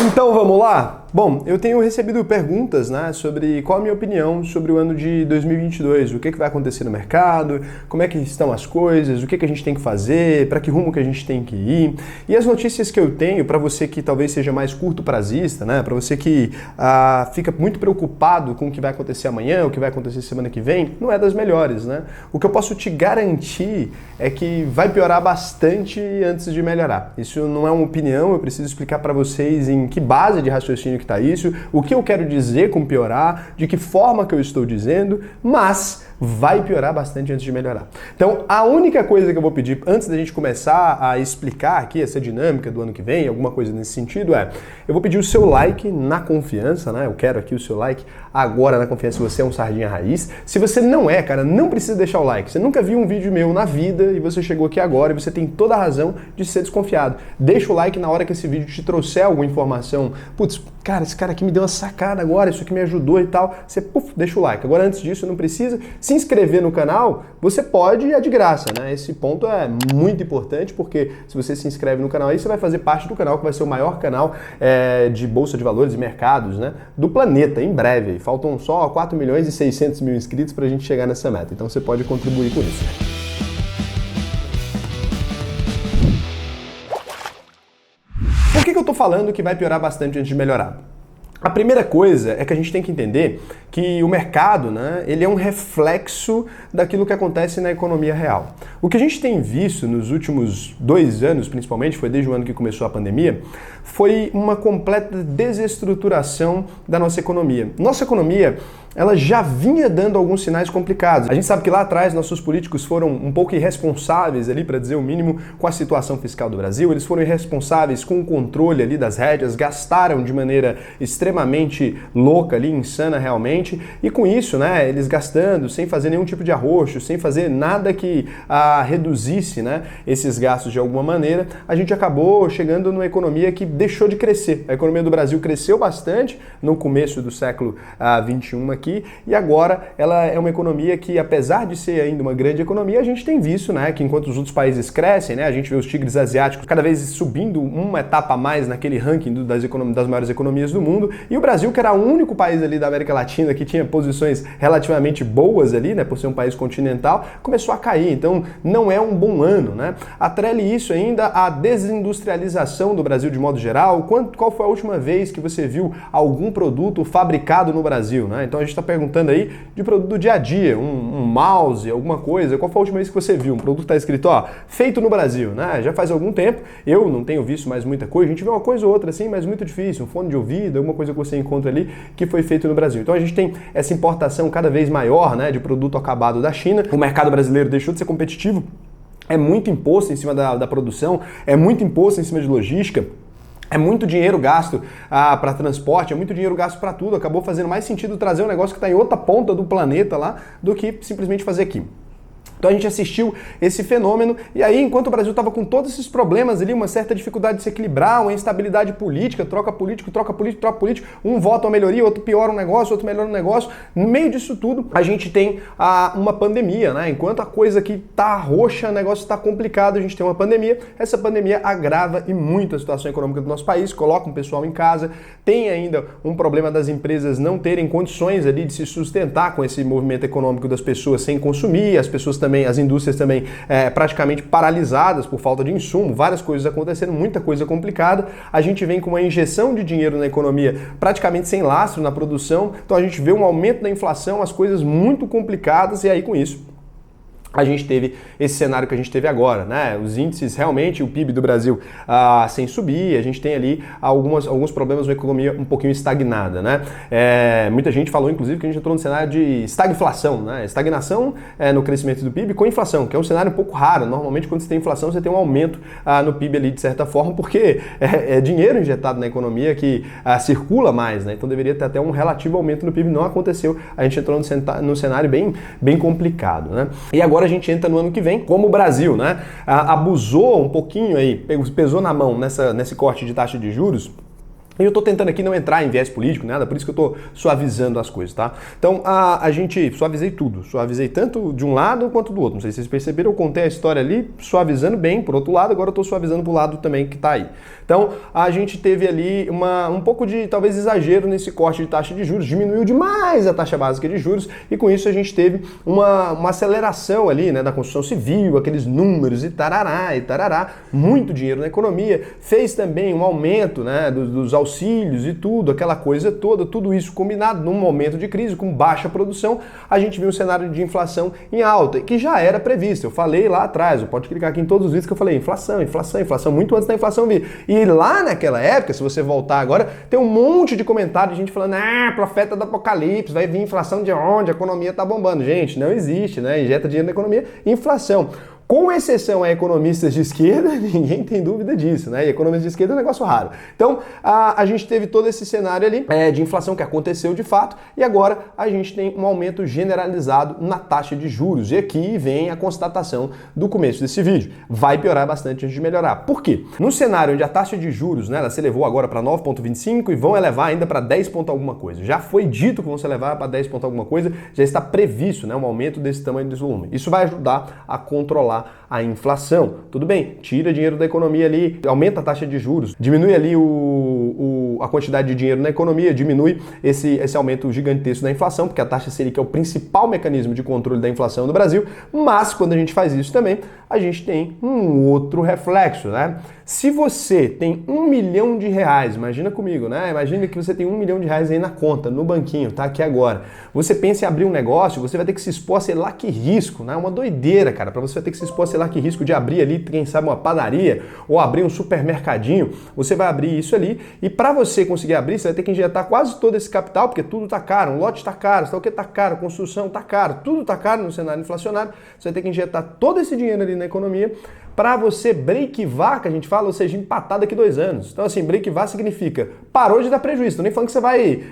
Então vamos lá? Bom, eu tenho recebido perguntas, né, sobre qual a minha opinião sobre o ano de 2022, o que vai acontecer no mercado, como é que estão as coisas, o que a gente tem que fazer, para que rumo que a gente tem que ir. E as notícias que eu tenho para você que talvez seja mais curto prazista, né, para você que fica muito preocupado com o que vai acontecer amanhã, o que vai acontecer semana que vem, não é das melhores, né? O que eu posso te garantir é que vai piorar bastante antes de melhorar. Isso não é uma opinião, eu preciso explicar para vocês em que base de raciocínio que está isso, o que eu quero dizer com piorar, de que forma que eu estou dizendo, mas vai piorar bastante antes de melhorar. Então, a única coisa que eu vou pedir antes da gente começar a explicar aqui essa dinâmica do ano que vem, alguma coisa nesse sentido, eu vou pedir o seu like na confiança, né? Eu quero aqui o seu like agora na confiança se você é um sardinha raiz. Se você não é, cara, não precisa deixar o like. Você nunca viu um vídeo meu na vida e você chegou aqui agora e você tem toda a razão de ser desconfiado. Deixa o like na hora que esse vídeo te trouxer alguma informação. Putz, cara, esse cara aqui me deu uma sacada agora, isso aqui me ajudou e tal. Você, deixa o like. Agora, antes disso, não precisa se inscrever no canal, você pode e é de graça, né? Esse ponto é muito importante porque se você se inscreve no canal aí, você vai fazer parte do canal que vai ser o maior canal de bolsa de valores e mercados, né, do planeta, em breve. Faltam só 4 milhões e 600 mil inscritos para a gente chegar nessa meta. Então você pode contribuir com isso. Por que eu tô falando que vai piorar bastante antes de melhorar? A primeira coisa é que a gente tem que entender que o mercado, né, ele é um reflexo daquilo que acontece na economia real. O que a gente tem visto nos últimos 2 anos, principalmente, foi desde o ano que começou a pandemia, foi uma completa desestruturação da nossa economia. Nossa economia, ela já vinha dando alguns sinais complicados. A gente sabe que lá atrás nossos políticos foram um pouco irresponsáveis ali, para dizer o mínimo, com a situação fiscal do Brasil. Eles foram irresponsáveis com o controle ali das rédeas, gastaram de maneira extremamente louca ali, insana realmente, e com isso, né, eles gastando sem fazer nenhum tipo de arroxo, sem fazer nada que reduzisse, né, esses gastos de alguma maneira, a gente acabou chegando numa economia que deixou de crescer. A economia do Brasil cresceu bastante no começo do século XXI aqui, e agora ela é uma economia que, apesar de ser ainda uma grande economia, a gente tem visto, né, que enquanto os outros países crescem, né, a gente vê os tigres asiáticos cada vez subindo uma etapa a mais naquele ranking das maiores economias do mundo, e o Brasil, que era o único país ali da América Latina que tinha posições relativamente boas ali, né, por ser um país continental, começou a cair. Então não é um bom ano, né? Atrele isso ainda à desindustrialização do Brasil de modo geral. Qual foi a última vez que você viu algum produto fabricado no Brasil, né? Então a gente está perguntando aí de produto do dia a dia, um mouse, alguma coisa. Qual foi a última vez que você viu um produto que está escrito, ó, feito no Brasil, né? Já faz algum tempo, eu não tenho visto mais muita coisa, a gente vê uma coisa ou outra assim, mas muito difícil, um fone de ouvido, alguma coisa que você encontra ali que foi feito no Brasil. Então a gente tem essa importação cada vez maior, né, de produto acabado da China. O mercado brasileiro deixou de ser competitivo, é muito imposto em cima da produção, é muito imposto em cima de logística, é muito dinheiro gasto para transporte, é muito dinheiro gasto para tudo. Acabou fazendo mais sentido trazer um negócio que está em outra ponta do planeta lá do que simplesmente fazer aqui. Então a gente assistiu esse fenômeno e aí, enquanto o Brasil estava com todos esses problemas ali, uma certa dificuldade de se equilibrar, uma instabilidade política, troca político, um vota uma melhoria, outro piora um negócio, outro melhora um negócio, no meio disso tudo a gente tem uma pandemia, né? Enquanto a coisa aqui tá roxa, o negócio está complicado, a gente tem uma pandemia, essa pandemia agrava e muito a situação econômica do nosso país, coloca um pessoal em casa, tem ainda um problema das empresas não terem condições ali de se sustentar com esse movimento econômico das pessoas sem consumir, as pessoas também, as indústrias também praticamente paralisadas por falta de insumo, várias coisas acontecendo, muita coisa complicada. A gente vem com uma injeção de dinheiro na economia praticamente sem lastro na produção, então a gente vê um aumento da inflação, as coisas muito complicadas, e aí com isso a gente teve esse cenário que a gente teve agora, né? Os índices, realmente, o PIB do Brasil sem subir, a gente tem ali alguns problemas na economia um pouquinho estagnada, né? Muita gente falou, inclusive, que a gente entrou no cenário de estagflação, né? Estagnação no crescimento do PIB com inflação, que é um cenário um pouco raro. Normalmente, quando você tem inflação, você tem um aumento no PIB ali, de certa forma, porque é dinheiro injetado na economia que circula mais, né? Então deveria ter até um relativo aumento no PIB, não aconteceu. A gente entrou num cenário bem complicado, né? E agora a gente entra no ano que vem, como o Brasil, né, abusou um pouquinho aí, pesou na mão nesse corte de taxa de juros. E eu tô tentando aqui não entrar em viés político, nada, por isso que eu tô suavizando as coisas, tá? Então, a gente suavizei tudo, suavizei tanto de um lado quanto do outro. Não sei se vocês perceberam, eu contei a história ali, suavizando bem por outro lado, agora eu tô suavizando pro lado também que tá aí. Então, a gente teve ali um pouco de, talvez, exagero nesse corte de taxa de juros, diminuiu demais a taxa básica de juros, e com isso a gente teve uma aceleração ali, né, da construção civil, aqueles números e tarará, muito dinheiro na economia, fez também um aumento, né, dos auxílios e tudo, aquela coisa toda, tudo isso combinado num momento de crise, com baixa produção, a gente viu um cenário de inflação em alta, que já era previsto. Eu falei lá atrás, pode clicar aqui em todos os vídeos que eu falei, inflação, muito antes da inflação vir. E lá naquela época, se você voltar agora, tem um monte de comentário de gente falando, profeta do apocalipse, vai vir inflação de onde? A economia tá bombando. Gente, não existe, né? Injeta dinheiro na economia, inflação. Com exceção a economistas de esquerda, ninguém tem dúvida disso, né? E economistas de esquerda é um negócio raro. Então, a gente teve todo esse cenário ali de inflação que aconteceu de fato, e agora a gente tem um aumento generalizado na taxa de juros. E aqui vem a constatação do começo desse vídeo. Vai piorar bastante antes de melhorar. Por quê? No cenário onde a taxa de juros, né, ela se elevou agora para 9,25 e vão elevar ainda para 10 ponto alguma coisa. Já foi dito que vão se elevar para 10 ponto alguma coisa, já está previsto, né, um aumento desse tamanho desse volume. Isso vai ajudar a controlar a inflação. Tudo bem, tira dinheiro da economia ali, aumenta a taxa de juros, diminui ali a quantidade de dinheiro na economia, diminui esse aumento gigantesco da inflação, porque a taxa Selic é o principal mecanismo de controle da inflação no Brasil, mas quando a gente faz isso também, a gente tem um outro reflexo, né? Se você tem R$1 milhão, imagina comigo, né? Imagina que você tem R$1 milhão aí na conta, no banquinho, tá aqui agora. Você pensa em abrir um negócio, você vai ter que se expor a sei lá que risco, né? Uma doideira, cara, para você vai ter que se expor a sei lá que risco de abrir ali, quem sabe uma padaria ou abrir um supermercadinho. Você vai abrir isso ali e para você conseguir abrir, você vai ter que injetar quase todo esse capital, porque tudo tá caro, um lote tá caro, o que tá caro, construção tá caro, tudo tá caro no cenário inflacionário. Você vai ter que injetar todo esse dinheiro ali na economia para você break-var, que a gente fala, ou seja, empatar daqui 2 anos. Então, assim, break-var significa parou de dar prejuízo. Tô nem falando que você vai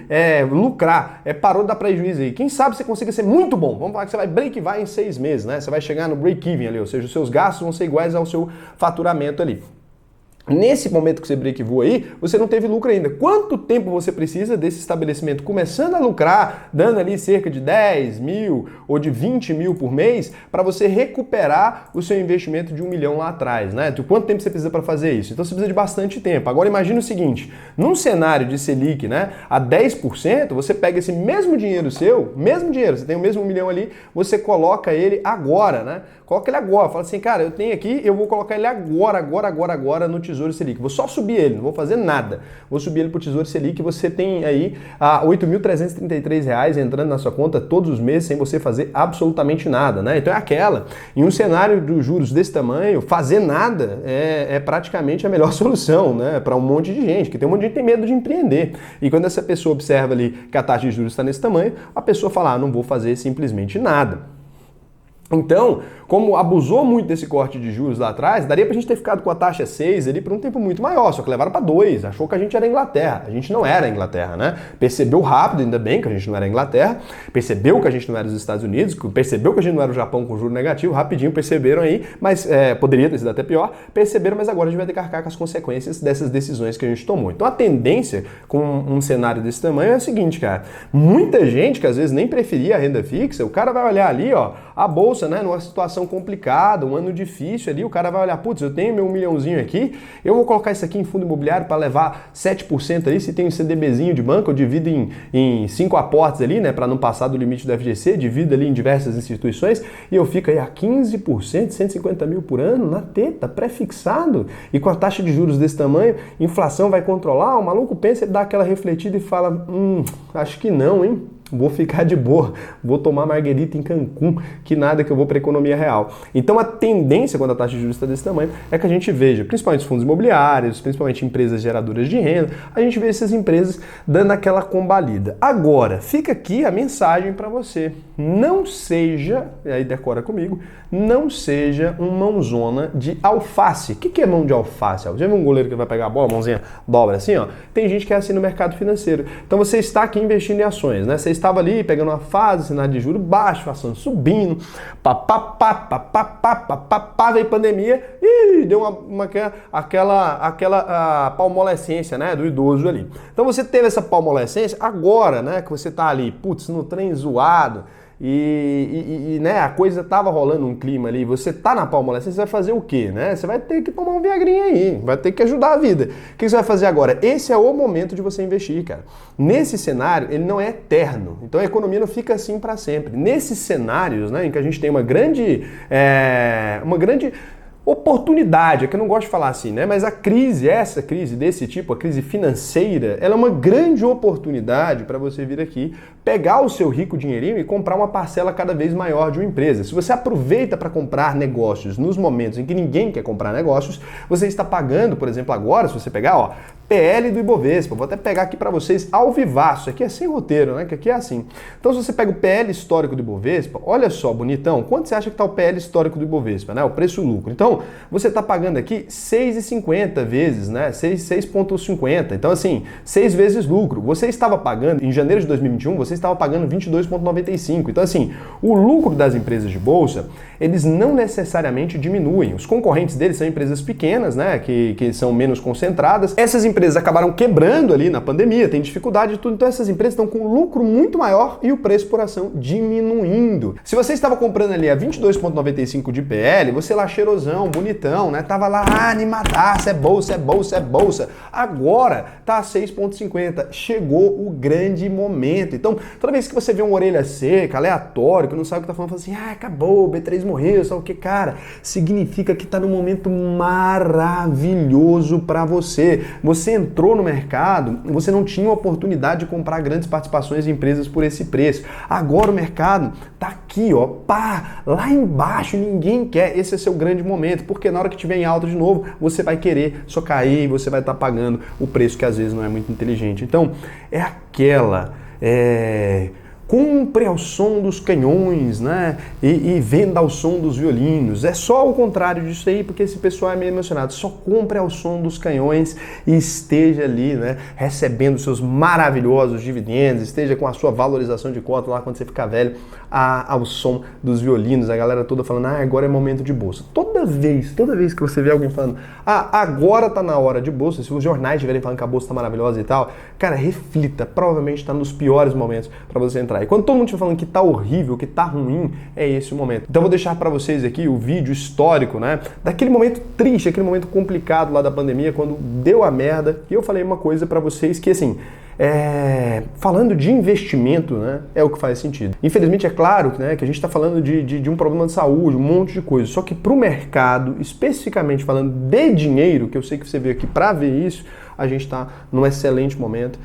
lucrar, parou de dar prejuízo aí. Quem sabe você consiga ser muito bom. Vamos falar que você vai break-var em 6 meses, né? Você vai chegar no break-even ali, ou seja, os seus gastos vão ser iguais ao seu faturamento ali. Nesse momento que você break-voou aí, você não teve lucro ainda. Quanto tempo você precisa desse estabelecimento começando a lucrar, dando ali cerca de 10 mil ou de 20 mil por mês, para você recuperar o seu investimento de R$1 milhão lá atrás, né? Quanto tempo você precisa para fazer isso? Então você precisa de bastante tempo. Agora imagine o seguinte, num cenário de Selic, né, a 10%, você pega esse mesmo dinheiro seu, você tem o mesmo R$1 milhão ali, você coloca ele agora, né? Coloca ele agora, fala assim, cara, eu tenho aqui, eu vou colocar ele agora no Tesouro Selic. Vou só subir ele, não vou fazer nada. Vou subir ele para o Tesouro Selic e você tem aí R$ 8.333 entrando na sua conta todos os meses sem você fazer absolutamente nada, né? Então é aquela. Em um cenário de juros desse tamanho, fazer nada é praticamente a melhor solução, né? Para um monte de gente, que tem um monte de gente que tem medo de empreender. E quando essa pessoa observa ali que a taxa de juros está nesse tamanho, a pessoa fala, não vou fazer simplesmente nada. Então, como abusou muito desse corte de juros lá atrás, daria pra gente ter ficado com a taxa 6 ali por um tempo muito maior, só que levaram para 2, achou que a gente era a Inglaterra. A gente não era a Inglaterra, né? Percebeu rápido, ainda bem que a gente não era a Inglaterra, percebeu que a gente não era os Estados Unidos, percebeu que a gente não era o Japão com juro negativo, rapidinho perceberam aí, mas poderia ter sido até pior, perceberam, mas agora a gente vai ter que arcar com as consequências dessas decisões que a gente tomou. Então a tendência com um cenário desse tamanho é o seguinte, cara, muita gente que às vezes nem preferia a renda fixa, o cara vai olhar ali, ó, a bolsa, né, numa situação complicada, um ano difícil ali, o cara vai olhar, putz, eu tenho meu R$1 milhãozinho aqui, eu vou colocar isso aqui em fundo imobiliário para levar 7% ali, se tem um CDBzinho de banco, eu divido em 5 aportes ali, né, para não passar do limite do FGC, divido ali em diversas instituições e eu fico aí a 15%, 150 mil por ano, na teta, pré-fixado, e com a taxa de juros desse tamanho, inflação vai controlar, o maluco pensa, ele dá aquela refletida e fala, acho que não, hein? Vou ficar de boa, vou tomar marguerita em Cancún, que nada que eu vou para a economia real. Então a tendência quando a taxa de juros está desse tamanho é que a gente veja, principalmente os fundos imobiliários, principalmente empresas geradoras de renda, a gente vê essas empresas dando aquela combalida. Agora, fica aqui a mensagem para você, não seja, e aí decora comigo, não seja um mãozona de alface. O que é mão de alface? Já viu um goleiro que vai pegar a bola, a mãozinha dobra assim, ó? Tem gente que é assim no mercado financeiro. Então você está aqui investindo em ações, né? Você estava ali pegando uma fase, cenário de juros baixo, inflação subindo, veio pandemia e deu aquela palmolescência, né, do idoso ali. Então você teve essa palmolescência, agora, né, que você tá ali, putz, no trem zoado, né, a coisa tava rolando um clima ali, você tá na palmolescência, você vai fazer o quê, né? Você vai ter que tomar um viagrinho aí, vai ter que ajudar a vida. O que você vai fazer agora? Esse é o momento de você investir, cara. Nesse cenário, ele não é eterno, então a economia não fica assim para sempre. Nesses cenários, né, em que a gente tem uma grande oportunidade, é que eu não gosto de falar assim, né? Mas a crise, essa crise desse tipo, a crise financeira, ela é uma grande oportunidade para você vir aqui, pegar o seu rico dinheirinho e comprar uma parcela cada vez maior de uma empresa. Se você aproveita para comprar negócios nos momentos em que ninguém quer comprar negócios, você está pagando, por exemplo, agora, se você pegar, ó, PL do Ibovespa, vou até pegar aqui para vocês ao vivaço, aqui é sem roteiro, né? Que aqui é assim. Então, se você pega o PL histórico do Ibovespa, olha só, bonitão, quanto você acha que está o PL histórico do Ibovespa, né? O preço-lucro. Então, você está pagando aqui 6,50 vezes, né? 6,50. Então, assim, 6 vezes lucro. Você estava pagando, em janeiro de 2021, você estava pagando 22,95. Então, assim, o lucro das empresas de bolsa, eles não necessariamente diminuem. Os concorrentes deles são empresas pequenas, né? Que são menos concentradas. Essas empresas acabaram quebrando ali na pandemia, tem dificuldade e tudo. Então, essas empresas estão com lucro muito maior e o preço por ação diminuindo. Se você estava comprando ali a 22,95 de PL, você lá cheirosão, bonitão, né? Tava lá animadaço, é bolsa, é bolsa, é bolsa. Agora tá a 6,50. Chegou o grande momento. Então, toda vez que você vê uma orelha seca, aleatório, que não sabe o que tá falando, fala assim, acabou, o B3 morreu, sabe o que, cara? Significa que tá num momento maravilhoso para você. Você entrou no mercado, você não tinha oportunidade de comprar grandes participações em empresas por esse preço. Agora o mercado tá aqui, ó, pá, lá embaixo, ninguém quer. Esse é seu grande momento, porque na hora que tiver em alta de novo, você vai querer só cair, você vai estar pagando o preço que às vezes não é muito inteligente. Então, é aquela... Compre ao som dos canhões, né? E venda ao som dos violinos. É só o contrário disso aí, porque esse pessoal é meio emocionado. Só compre ao som dos canhões e esteja ali, né? Recebendo seus maravilhosos dividendos, esteja com a sua valorização de cota lá quando você ficar velho, ao som dos violinos. A galera toda falando, agora é momento de bolsa. Toda vez que você vê alguém falando, agora tá na hora de bolsa, se os jornais estiverem falando que a bolsa tá maravilhosa e tal, cara, reflita. Provavelmente está nos piores momentos para você entrar. E quando todo mundo estiver falando que tá horrível, que tá ruim, é esse o momento. Então eu vou deixar para vocês aqui o vídeo histórico, né? Daquele momento triste, aquele momento complicado lá da pandemia, quando deu a merda. E eu falei uma coisa para vocês que, assim, falando de investimento, né, é o que faz sentido. Infelizmente, é claro, né, que a gente está falando de um problema de saúde, um monte de coisa. Só que para o mercado, especificamente falando de dinheiro, que eu sei que você veio aqui para ver isso, a gente está num excelente momento.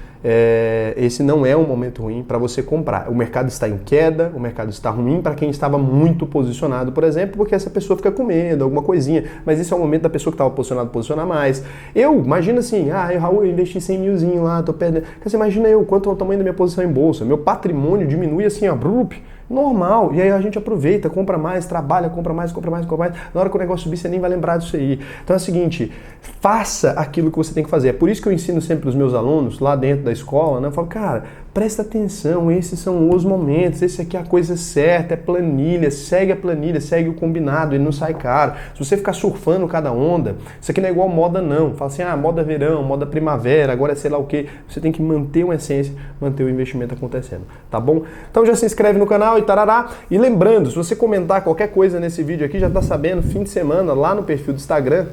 Esse não é um momento ruim para você comprar. O mercado está em queda, o mercado está ruim para quem estava muito posicionado, por exemplo, porque essa pessoa fica com medo, alguma coisinha. Mas esse é o momento da pessoa que estava posicionada posicionar mais. Imagina assim, Raul, eu investi 100 milzinho lá, tô perdendo. Você imagina quanto é o tamanho da minha posição em bolsa. Meu patrimônio diminui assim, normal. E aí a gente aproveita, compra mais, trabalha, compra mais. Na hora que o negócio subir, você nem vai lembrar disso aí. Então é o seguinte, faça aquilo que você tem que fazer. É por isso que eu ensino sempre os meus alunos lá dentro da escola, né? Eu falo, cara, presta atenção, esses são os momentos, esse aqui é a coisa certa, é planilha, segue a planilha, segue o combinado, ele não sai caro. Se você ficar surfando cada onda, isso aqui não é igual moda não. Fala assim, moda verão, moda primavera, agora é sei lá o quê. Você tem que manter uma essência, manter o investimento acontecendo, tá bom? Então já se inscreve no canal e tarará. E lembrando, se você comentar qualquer coisa nesse vídeo aqui, já tá sabendo, fim de semana, lá no perfil do Instagram,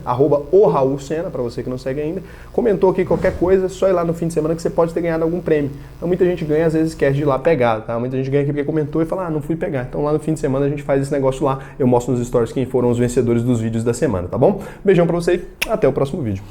@ORaulSena, para você que não segue ainda, comentou aqui qualquer coisa, só ir lá no fim de semana que você pode ter ganhado algum prêmio. Então muita gente ganha, às vezes esquece de ir lá pegar, tá? Muita gente ganha aqui porque comentou e fala, não fui pegar. Então lá no fim de semana a gente faz esse negócio lá, eu mostro nos stories quem foram os vencedores dos vídeos da semana, tá bom? Beijão pra vocês, até o próximo vídeo.